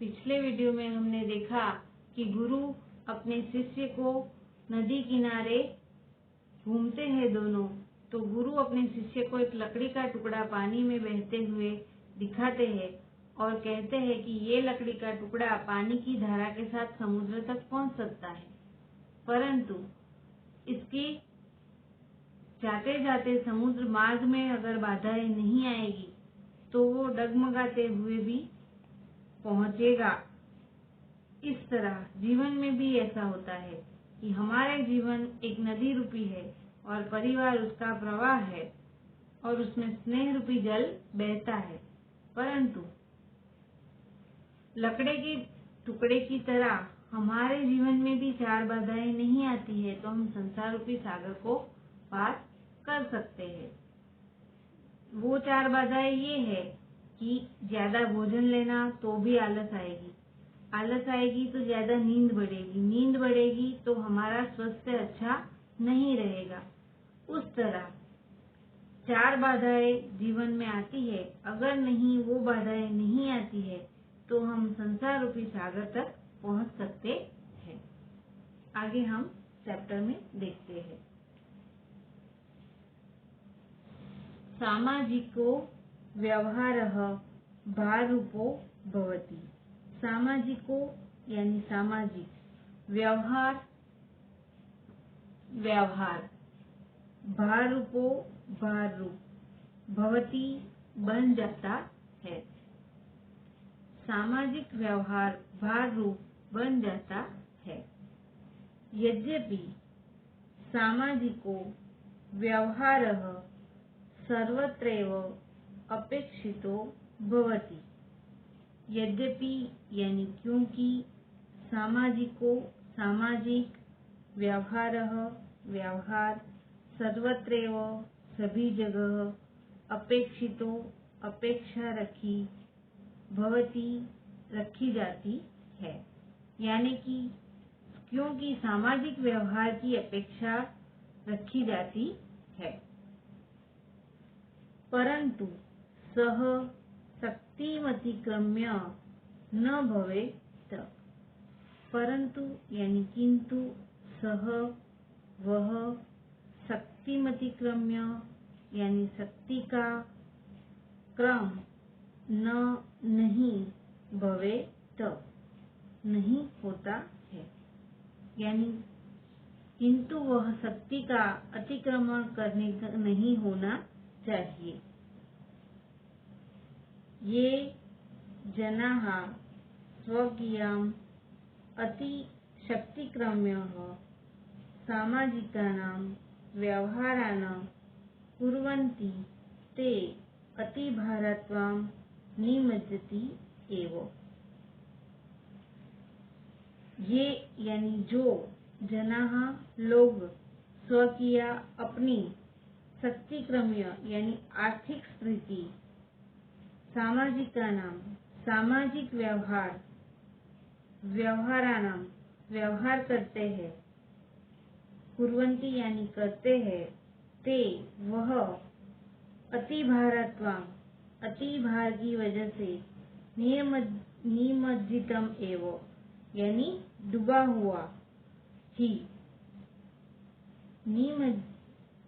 पिछले वीडियो में हमने देखा कि गुरु अपने शिष्य को नदी किनारे घूमते हैं दोनों, तो गुरु अपने शिष्य को एक लकड़ी का टुकड़ा पानी में बहते हुए दिखाते हैं और कहते हैं कि ये लकड़ी का टुकड़ा पानी की धारा के साथ समुद्र तक पहुंच सकता है, परंतु इसकी जाते जाते समुद्र मार्ग में अगर बाधाएं नहीं आएगी तो वो डगमगाते हुए भी पहुंचेगा। इस तरह जीवन में भी ऐसा होता है कि हमारे जीवन एक नदी रूपी है और परिवार उसका प्रवाह है और उसमें स्नेह रूपी जल बहता है, परंतु लकड़े के टुकड़े की तरह हमारे जीवन में भी चार बाधाएं नहीं आती है तो हम संसार रूपी सागर को पार कर सकते हैं। वो चार बाधाएं ये है कि ज्यादा भोजन लेना तो भी आलस आएगी तो ज्यादा नींद बढ़ेगी तो हमारा स्वास्थ्य अच्छा नहीं रहेगा। उस तरह चार बाधाएं जीवन में आती है, अगर वो बाधाएं नहीं आती है तो हम संसार रूपी सागर तक पहुंच सकते हैं। आगे हम चैप्टर में देखते हैं। सामाजिको व्यवहारः भाररूपो भवति। सामाजिको यानी सामाजिक, व्यवहार भाररूपो भाररूप, भवति बन जाता है। सामाजिक व्यवहार भाररूप बन जाता है। यद्यपि सामाजिको व्यवहारः सर्वत्रैव अपेक्षितो भवति। यद्यपि यानी क्योंकि सामाजिको सामाजिक, व्यवहारः व्यवहार, सर्वत्रैव सभी जगह, अपेक्षितो अपेक्षा रखी, भवति रखी जाती है। यानी कि क्योंकि सामाजिक व्यवहार की अपेक्षा रखी जाती है, परंतु सह शक्तिमतिक्रम्य न भवेत्। परंतु यानी किंतु सह वह शक्तिमतिक्रम्य यानी शक्ति का क्रम नहीं भवेत् नहीं होता है। यानी किंतु वह शक्ति का अतिक्रमण करने का नहीं होना चाहिए। ये जनाः स्वकीयाम् अतिशक्तिक्रम्यः सामाजिकानां व्यवहारान् कुर्वन्ति ते अतिभारत्वां निमज्जति एव। ये यानी जो जनाः लोग स्वकीय अपनी शक्तिक्रम्य यानी आर्थिक स्थिति, सामाजिकानां सामाजिक व्यवहारानां व्यवहार करते हैं, कुर्वन्ति यानी करते हैं, ते वह अतिभारत्वां अतिभार की वजह से निमज्जितम् एव यानी डूबा हुआ ही,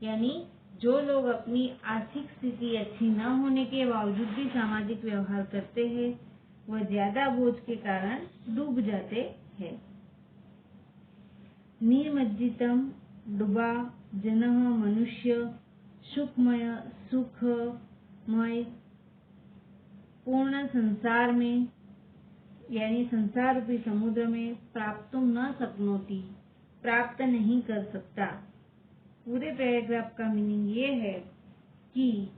यानी जो लोग अपनी आर्थिक स्थिति अच्छी न होने के बावजूद भी सामाजिक व्यवहार करते हैं वह ज्यादा बोझ के कारण डूब जाते हैं। निमज्जितम डूबा, जनः मनुष्य, सुखमय पूर्ण संसार में यानी संसार रूपी समुद्र में प्राप्तुम न शक्नोति प्राप्त नहीं कर सकता। पूरे पैराग्राफ का मीनिंग ये है कि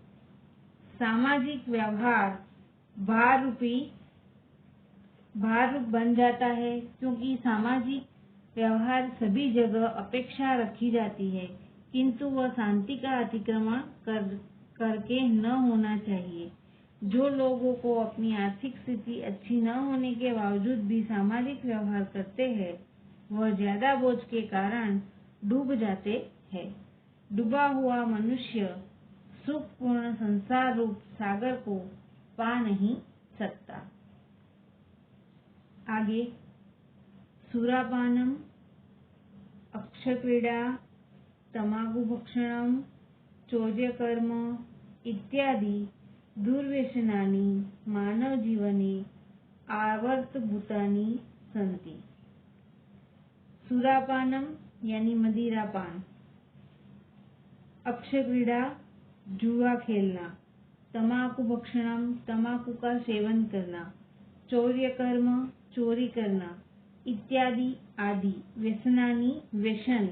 सामाजिक व्यवहार भाररूप बन जाता है, क्योंकि सामाजिक व्यवहार सभी जगह अपेक्षा रखी जाती है, किंतु वह शांति का अतिक्रमण करके न होना चाहिए। जो लोगों को अपनी आर्थिक स्थिति अच्छी न होने के बावजूद भी सामाजिक व्यवहार करते हैं वह ज्यादा बोझ के कारण डूब जाते हैं। डूबा हुआ मनुष्य सुखपूर्ण संसार रूप सागर को पा नहीं सकता। आगे सुरापानम, अक्षक्रीड़ा, तमाकुभक्षणम, चौर्यकर्म इत्यादि दुर्व्यसनानि मानव जीवने आवर्तभूतानि सन्ति। सुरापानम यानी मदिरापान, अक्षक्रीड़ा जुआ खेलना, तमाकुभक्षणम तमाकू का सेवन करना, चौर्यकर्म चोरी करना, इत्यादि आदि व्यसनानि व्यसन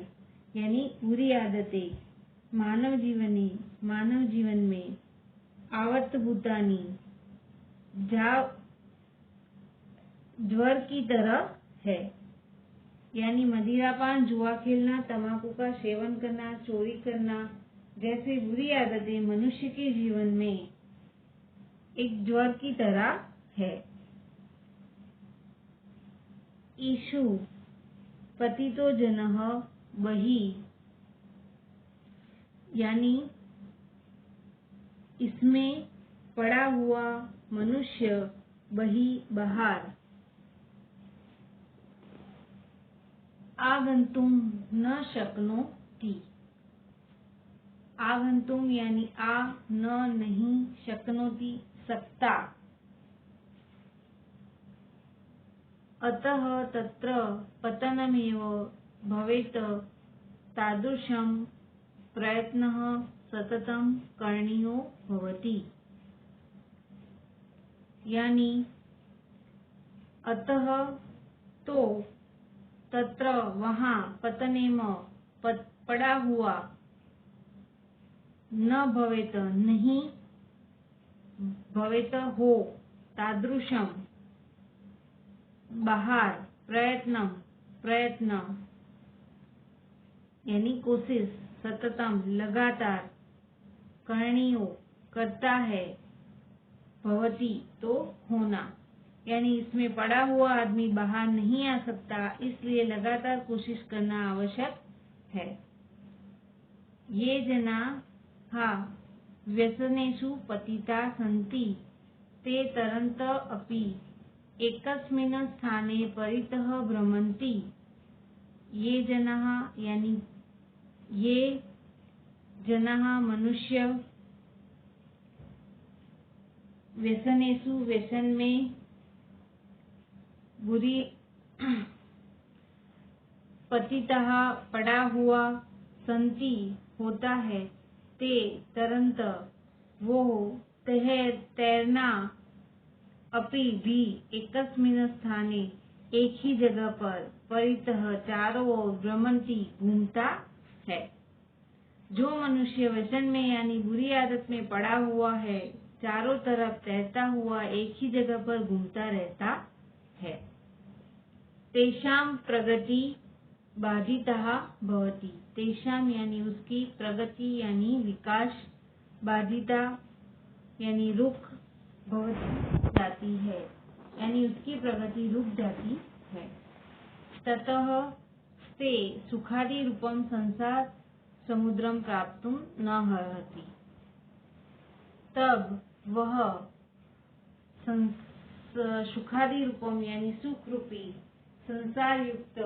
यानी बुरी आदतें मानव जीवन में आवर्तभूतानि ज्वर की तरह है। यानी मदिरापान, जुआ खेलना, तंबाकू का सेवन करना, चोरी करना जैसे बुरी आदतें मनुष्य के जीवन में एक ज्वर की तरह है। ईशु पतितो जनः बहिः, यानी इसमें पड़ा हुआ मनुष्य बहिः बाहर, आगंतुम न शक्नोति, आगंतुम यानी आ न नहीं, शक्नोति सकता, अतः तत्र पतनमेव भवेत्, तादृशं प्रयत्नः सततं करणीयो भवति। यानी अतः तो तत्र वहाँ पतनेम पड़ा हुआ, न भवेत नहीं, भवेत हो, तादृशम बाहर, प्रयत्न यानी कोशिश, सततम लगातार, करणीयो करता है, भवति तो होना, यानी इसमें पड़ा हुआ आदमी बाहर नहीं आ सकता, इसलिए लगातार कोशिश करना आवश्यक है। ये जनाः व्यसनेषु पतिता सन्ति, ते तरन्त अपि एकस्मिन् स्थाने परितः भ्रमन्ति। ये जनाः यानी ये जनाः मनुष्य, व्यसनेषु व्यसन में, बुरी पतितः पड़ा हुआ, संति होता है, ते तरंत वो तैरना, अपि भी एकस्मिन् स्थाने एक ही जगह पर, परितः चारों ओर, भ्रमंती घूमता है। जो मनुष्य व्यसन में यानी बुरी आदत में पड़ा हुआ है, चारों तरफ तैरता हुआ एक ही जगह पर घूमता रहता है। तेषां प्रगति बाधितः भवति, तेषां यानी उसकी, प्रगति यानी विकास, बाधिता यानी रुक, भवति जाती है, यानी उसकी प्रगति रुक जाती है। ततः ते सुखादि रूपम संसार समुद्रम प्राप्तुम न अर्हति, तब वह सुखादि रूपम यानी सुख रूपी, संसार युक्त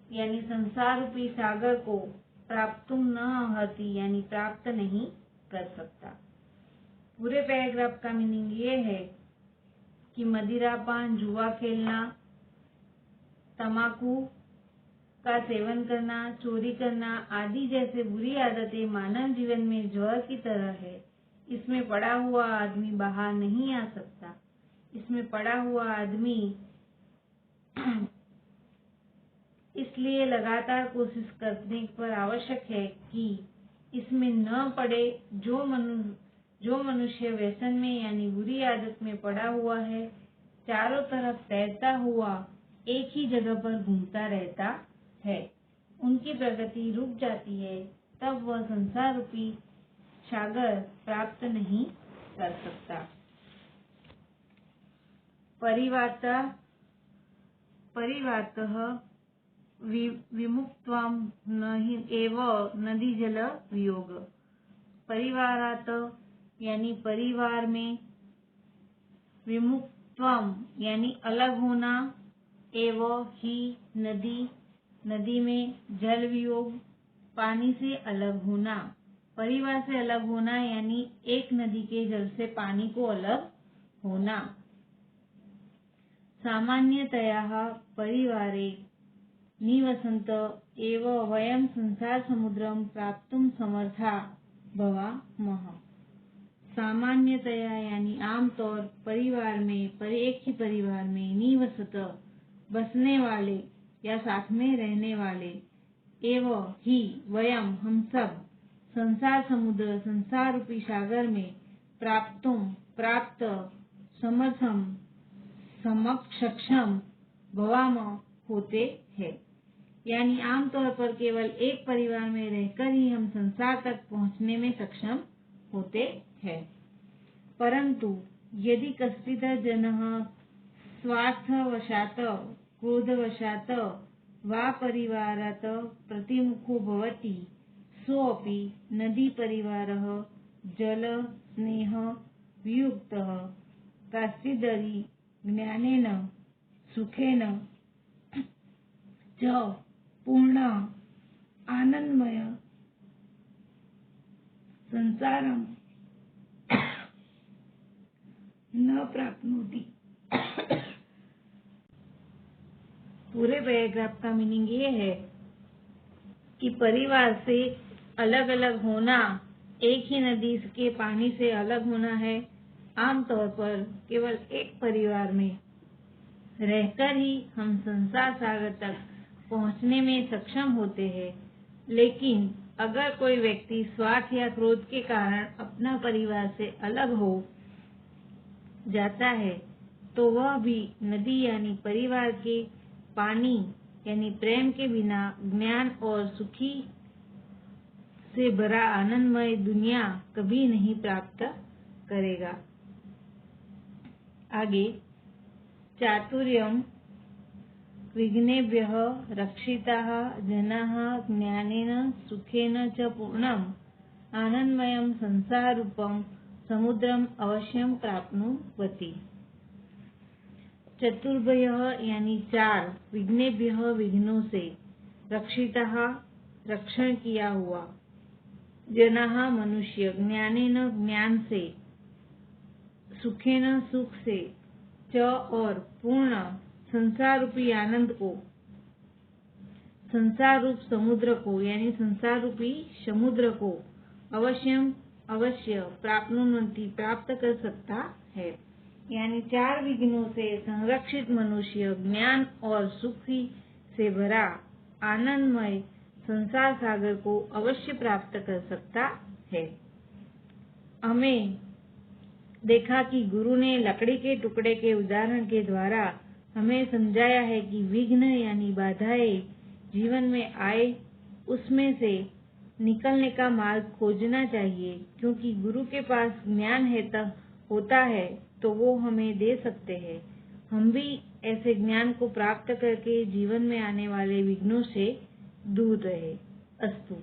यानी संसार रूपी सागर को प्राप्तुम न अर्हति यानी प्राप्त नहीं कर सकता। पूरे पैराग्राफ का मीनिंग ये है कि मदिरापान, जुआ खेलना, तम्बाकू का सेवन करना, चोरी करना आदि जैसे बुरी आदतें मानव जीवन में ज्वर की तरह है। इसमें पड़ा हुआ आदमी बाहर नहीं आ सकता। इसमें पड़ा हुआ आदमी इसलिए लगातार कोशिश करने पर आवश्यक है कि इसमें न पड़े। जो मनुष्य व्यसन में यानी बुरी आदत में पड़ा हुआ है, चारों तरफ तैरता हुआ एक ही जगह पर घूमता रहता है, उनकी प्रगति रुक जाती है, तब वह संसार रूपी सागर प्राप्त नहीं कर सकता। परिवार्तः विमुक्त्वं एव नदीजल वियोग। परिवारात यानी परिवार में, विमुक्त्वम यानी अलग होना, एव ही नदी, नदी में जल वियोग, पानी से अलग होना। परिवार से अलग होना यानी एक नदी के जल से पानी को अलग होना। सामान्यतयाः परिवारे निवसन्त एव वयं संसारसमुद्रं प्राप्तुं समर्था भवामः। सामान्यतया यानी आमतौर परिवार में, एक ही परिवार में, निवसत बसने वाले या साथ में रहने वाले, एव ही वयम हम सब, संसार समुद्र संसार रूपी सागर में, प्राप्त, समर्थम सक्षम, भवाम होते हैं। यानी आमतौर पर केवल एक परिवार में रहकर ही हम संसार तक पहुंचने में सक्षम होते हैं। परंतु यदि कश्चित् जनः स्वार्थवशात्, क्रोधवशात् वा परिवारात् प्रतिमुखो भवति, सोऽपि नदीपरिवारः जलस्नेह वियुक्तः काचिदपि ज्ञानेन सुखेन च पूर्ण आनंदमय संसारम न प्राप्नोति। पूरे पैराग्राफ का मीनिंग ये है कि परिवार से अलग अलग होना, एक ही नदी के पानी से अलग होना है। आमतौर पर केवल एक परिवार में रहकर ही हम संसार सागर तक पहुंचने में सक्षम होते हैं। लेकिन अगर कोई व्यक्ति स्वार्थ या क्रोध के कारण अपना परिवार से अलग हो जाता है, तो वह भी नदी यानी परिवार के पानी यानी प्रेम के बिना ज्ञान और सुखी से भरा आनंदमय दुनिया कभी नहीं प्राप्त करेगा। आगे चातुर्यम विघ्नेभ्यः रक्षिताः जनाः ज्ञानेन सुखेन च पूर्णम् आनंदमयं संसाररूपं समुद्रम अवश्यम प्राप्नुवति। चतुर्भयः यानी चार, विघ्नेभ्यः विघ्नों से, रक्षिताः रक्षण किया हुआ, जनाः मनुष्य, ज्ञानेन ज्ञान से, सुखेन सुख से, च और पूर्ण संसार रूपी आनंद को, संसार रूप समुद्र को यानी संसार रूपी समुद्र को अवश्य प्राप्नुवन्ति प्राप्त कर सकता है। यानी चार विघ्नों से संरक्षित मनुष्य ज्ञान और सुखी से भरा आनंदमय संसार सागर को अवश्य प्राप्त कर सकता है। हमें देखा कि गुरु ने लकड़ी के टुकड़े के उदाहरण के द्वारा हमें समझाया है कि विघ्न यानी बाधाएं जीवन में आए उसमें से निकलने का मार्ग खोजना चाहिए, क्योंकि गुरु के पास ज्ञान होता है तो वो हमें दे सकते हैं। हम भी ऐसे ज्ञान को प्राप्त करके जीवन में आने वाले विघ्नों से दूर रहे। अस्तु।